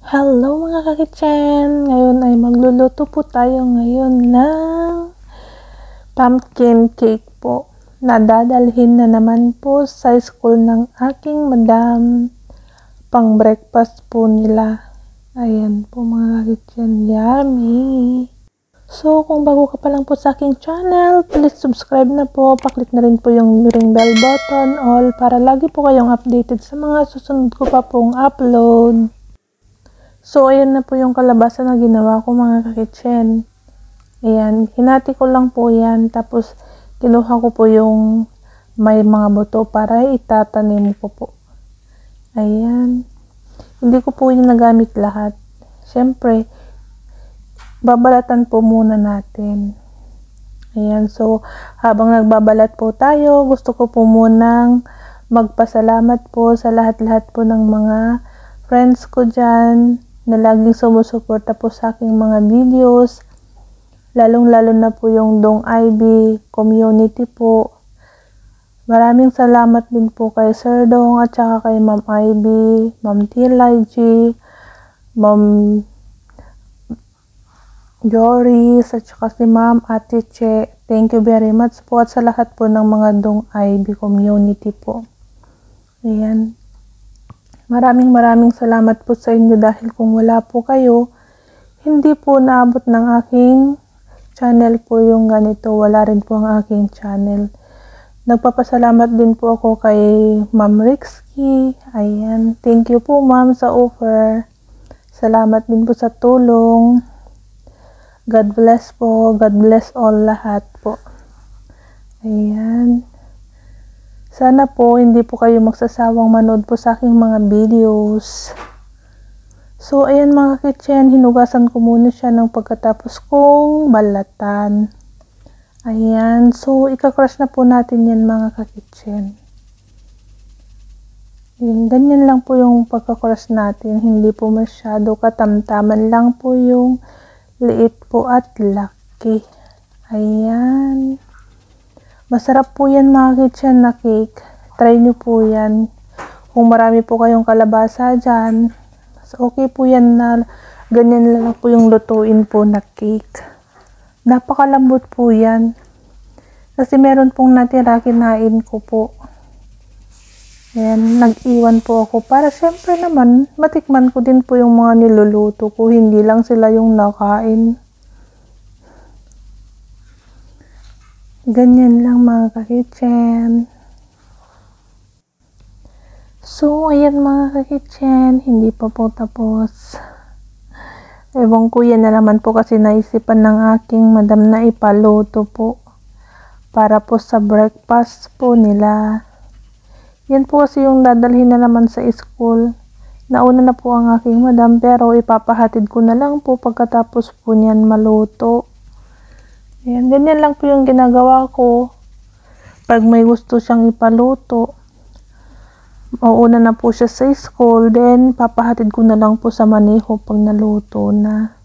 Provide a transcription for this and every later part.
Hello mga kakitchen! Ngayon ay magluluto po tayo ngayon ng pumpkin cake po. Nadadalhin na naman po sa school ng aking madam. Pang breakfast po nila. Ayan po mga kakitchen. Yummy! So kung bago ka pa lang po sa aking channel, please subscribe na po. Paklik na rin po yung ring bell button all para lagi po kayong updated sa mga susunod ko pa pong upload. So, ayan na po yung kalabasa na ginawa ko mga kakitchen. Ayan, hinati ko lang po yan. Tapos, kinuha ko po yung may mga buto para itatanim ko po. Ayan. Hindi ko po yung nagamit lahat. Siyempre, babalatan po muna natin. Ayan, so, habang nagbabalat po tayo, gusto ko po munang magpasalamat po sa lahat-lahat po ng mga friends ko dyan na laging sumusuporta po sa aking mga videos, lalong-lalo na po yung Dong IB community po. Maraming salamat din po kay Sir Dong at saka kay Ma'am IB, Ma'am Tilay G, Ma'am Joris at saka si Ma'am Ate Che. Thank you very much po at sa lahat po ng mga Dong IB community po. Ayan. Maraming salamat po sa inyo dahil kung wala po kayo, hindi po naabot ng aking channel po yung ganito. Wala rin po ang aking channel. Nagpapasalamat din po ako kay Ma'am Rixky. Ayan. Thank you po ma'am sa offer. Salamat din po sa tulong. God bless po. God bless all lahat po. Ayan. Sana po hindi po kayo magsasawang manood po sa aking mga videos. So ayan mga kitchen, hinugasan ko muna siya ng pagkatapos kong balatan. Ayan, so ika-crush na po natin yan mga kakitchen. Ganyan lang po yung pagka-crush natin, hindi po masyado katamtaman lang po yung liit po at laki. Ayan. Masarap po yan mga kitchen na cake. Try nyo po yan. Kung marami po kayong kalabasa dyan, okay po yan na ganyan lang po yung lutuin po na cake. Napakalambot po yan. Kasi meron pong natira, kinain ko po. Ayan, nag-iwan po ako para syempre naman, matikman ko din po yung mga niluluto ko. Hindi lang sila yung nakain. Ganyan lang mga kakitchen. So, ayan mga kakitchen, hindi pa po tapos. Ewan ko, yan na naman po kasi naisipan ng aking madam na ipaluto po. Para po sa breakfast po nila. Yan po kasi yung dadalhin na naman sa school. Nauna na po ang aking madam pero ipapahatid ko na lang po pagkatapos po niyan maluto. Ayan, ganyan lang po yung ginagawa ko. Pag may gusto siyang ipaluto, mauuna na po siya sa school, then papahatid ko na lang po sa maneho pag naluto na.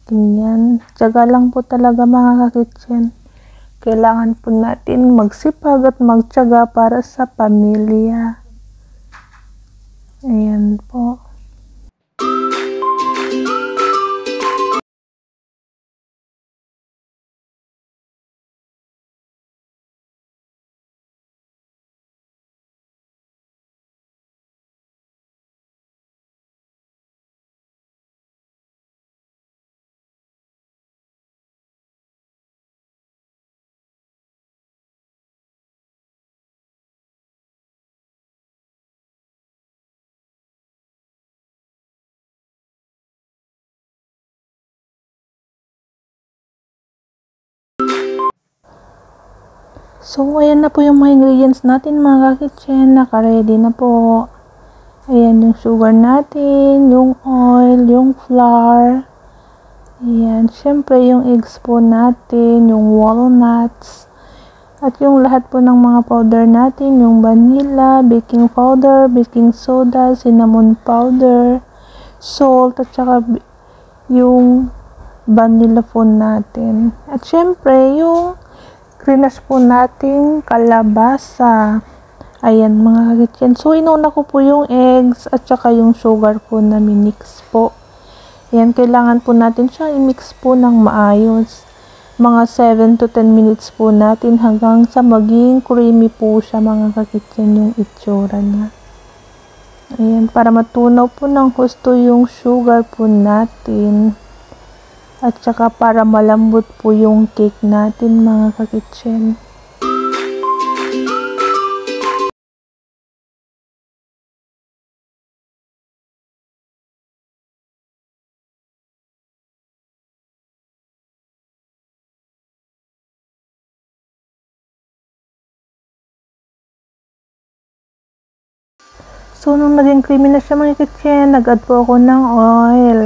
Ganyan. Tiyaga lang po talaga mga kakitchen. Kailangan po natin magsipag at magtiyaga para sa pamilya. Ayan po. So, ayan na po yung mga ingredients natin mga kakitchen. Naka-ready na po. Ayan yung sugar natin, yung oil, yung flour. Ayan, syempre yung eggs po natin, yung walnuts. At yung lahat po ng mga powder natin, yung vanilla, baking powder, baking soda, cinnamon powder, salt, at saka yung vanilla po natin. At syempre yung creamer po nating kalabasa. Ayan mga kakitchen. So, inuna ko po yung eggs at saka yung sugar po na minix po. Ayan, kailangan po natin siya i-mix po ng maayos. Mga 7 to 10 minutes po natin hanggang sa maging creamy po siya mga kakitchen yung itsura niya. Ayan, para matunaw po ng husto yung sugar po natin. At saka para malambot po yung cake natin mga kakitchen. So, nung naging creamy na siya mga kitchen, nag-add po ako ng oil.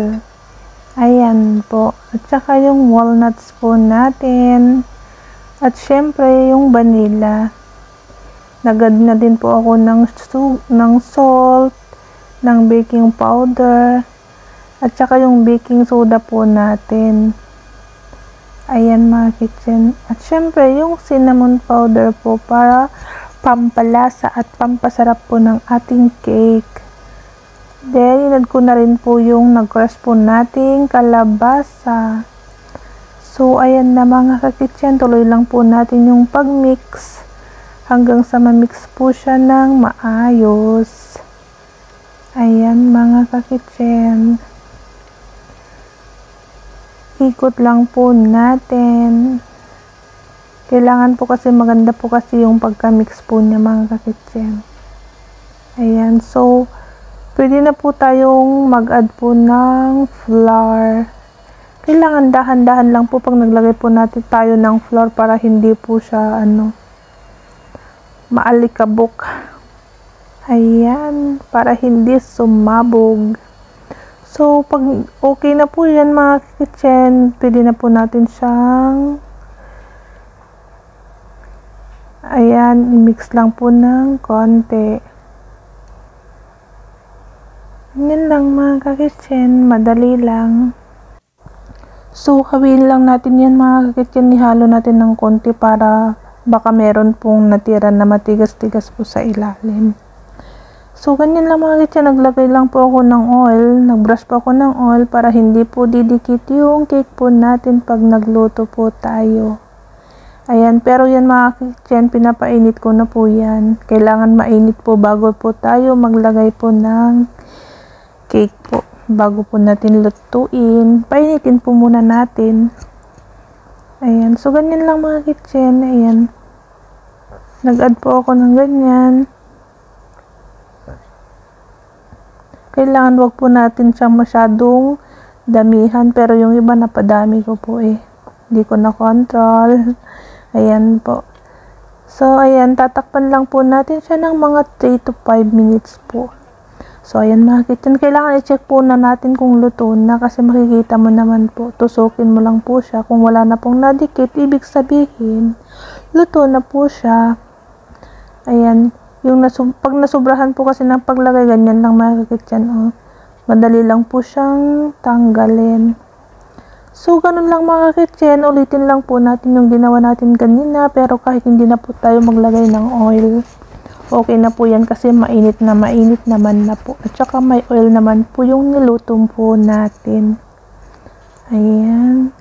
Ayan po. At saka yung walnuts po natin. At syempre, yung vanilla. Nag-add na din po ako ng salt, ng baking powder, at saka yung baking soda po natin. Ayan mga kitchen. At syempre, yung cinnamon powder po para pampalasa at pampasarap po ng ating cake. Then, inad ko na rin po yung nag-crush po nating kalabasa. So, ayan na mga kakitchen. Tuloy lang po natin yung pag-mix hanggang sa ma-mix po siya ng maayos. Ayan mga kakitchen. Ikot lang po natin. Kailangan po kasi maganda po kasi yung pagka-mix po niya mga kakitchen. Ayan. So, pwede na po tayong mag-add po ng flour. Kailangan dahan-dahan lang po pag naglagay po natin tayo ng flour para hindi po siya maalikabok. Ayan. Para hindi sumabog. So, pag okay na po yan mga kakitchen, pwede na po natin siyang i-mix lang po ng konti. Yan lang mga kakitchen, madali lang. So, hawiin lang natin yan mga kakitchen, ihalo natin ng konti para baka meron pong natira na matigas-tigas po sa ilalim. So, ganyan lang mga kakitchen, naglagay lang po ako ng oil, nagbrush po ako ng oil para hindi po didikit yung cake po natin pag nagluto po tayo. Ayan, pero yan mga kakitchen, pinapainit ko na po yan. Kailangan mainit po bago po tayo maglagay po ng cake po. Bago po natin lutuin, painitin po muna natin. Ayan, so ganyan lang mga kitchen. Ayan, nag-add po ako ng ganyan. Kailangan wag po natin siyang masyadong damihan, pero yung iba napadami ko po hindi ko na control. Ayan po. So, ayan, tatakpan lang po natin siya ng mga 3 to 5 minutes po. So, ayan mga kitchen, kailangan i-check po na natin kung luto na kasi makikita mo naman po, tusukin mo lang po siya. Kung wala na pong nadikit, ibig sabihin, luto na po siya. Ayan, pag nasubrahan po kasi ng paglagay, ganyan lang mga kitchen, madali lang po siyang tanggalin. So, ganun lang mga kitchen, ulitin lang po natin yung ginawa natin kanina, pero kahit hindi na po tayo maglagay ng oil, okay na po yan kasi mainit naman na po. At saka may oil naman po yung niluto po natin. Ayan.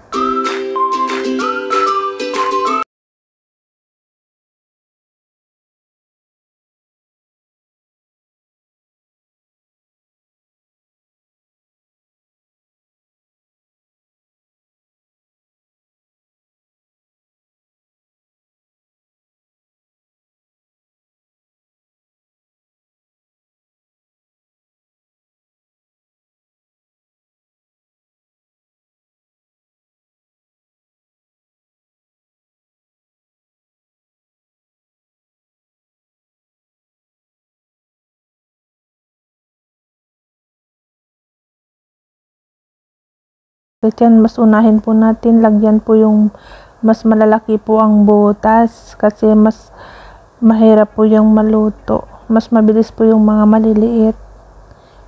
Yan, mas unahin po natin, lagyan po yung mas malalaki po ang butas kasi mas mahirap po yung maluto. Mas mabilis po yung mga maliliit.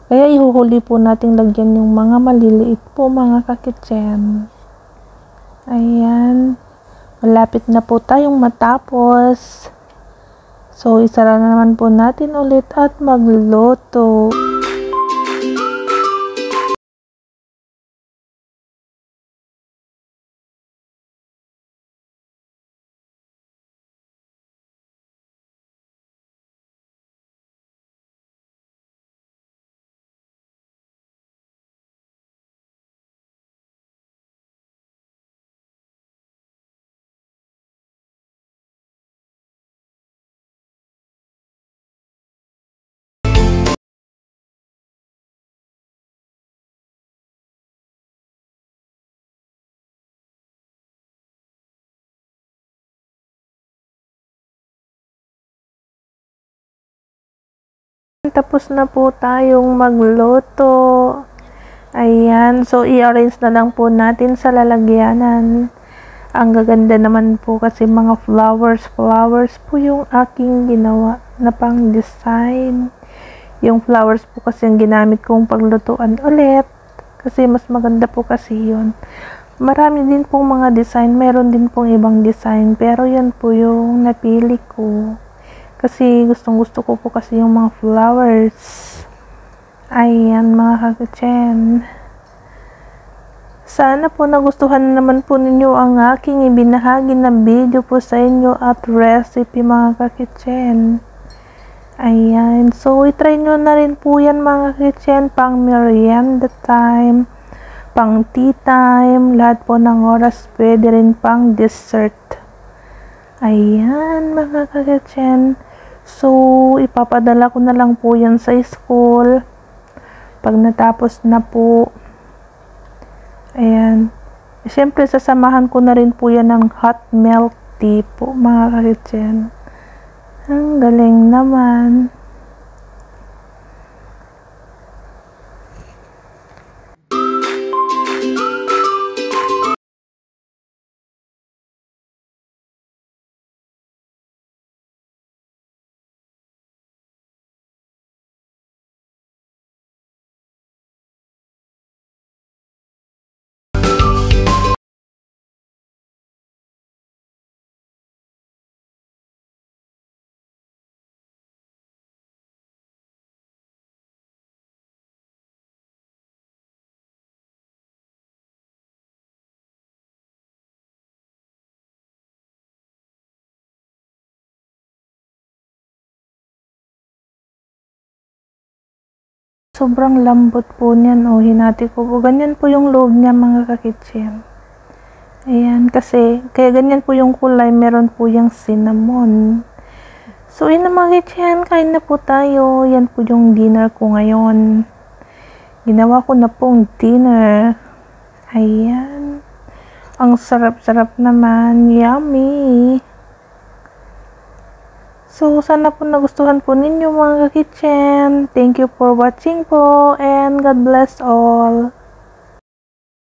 Kaya ihuhuli po natin lagyan yung mga maliliit po mga kakitchen. Ayan. Malapit na po tayong matapos. So, isara na naman po natin ulit at magluto. Tapos na po tayong magluto. Ayan. So, i-arrange na lang po natin sa lalagyanan. Ang gaganda naman po kasi mga flowers po yung aking ginawa na pang design. Yung flowers po kasi ang ginamit kong paglutuan ulit. Kasi mas maganda po kasi yun. Marami din pong mga design. Meron din pong ibang design. Pero yan po yung napili ko. Kasi gustong-gusto ko po kasi yung mga flowers. Ayan mga kakitchen. Sana po nagustuhan naman po ninyo ang aking ibinahagi na video po sa inyo at recipe mga kakitchen. Ayan. So, itry nyo na rin po yan mga kakitchen. Pang merienda time, pang tea time, lahat po ng oras. Pwede rin pang dessert. Ayan mga kakitchen. So, ipapadala ko na lang po yan sa school. Pag natapos na po. Ayan. Siyempre, sasamahan ko na rin po yan ng hot milk tea po, mga kakitchen. Ang galing naman. Sobrang lambot po niyan. O, hinati ko po. Ganyan po yung loob niya mga kakitchen. Ayan, kasi, kaya ganyan po yung kulay. Meron po yung cinnamon. So, yun na mga kakitchen. Kain na po tayo. Yan po yung dinner ko ngayon. Ginawa ko na pong dinner. Ayan. Ang sarap-sarap naman. Yummy. So, sana po nagustuhan po ninyo mga kakitchen. Thank you for watching po and God bless all.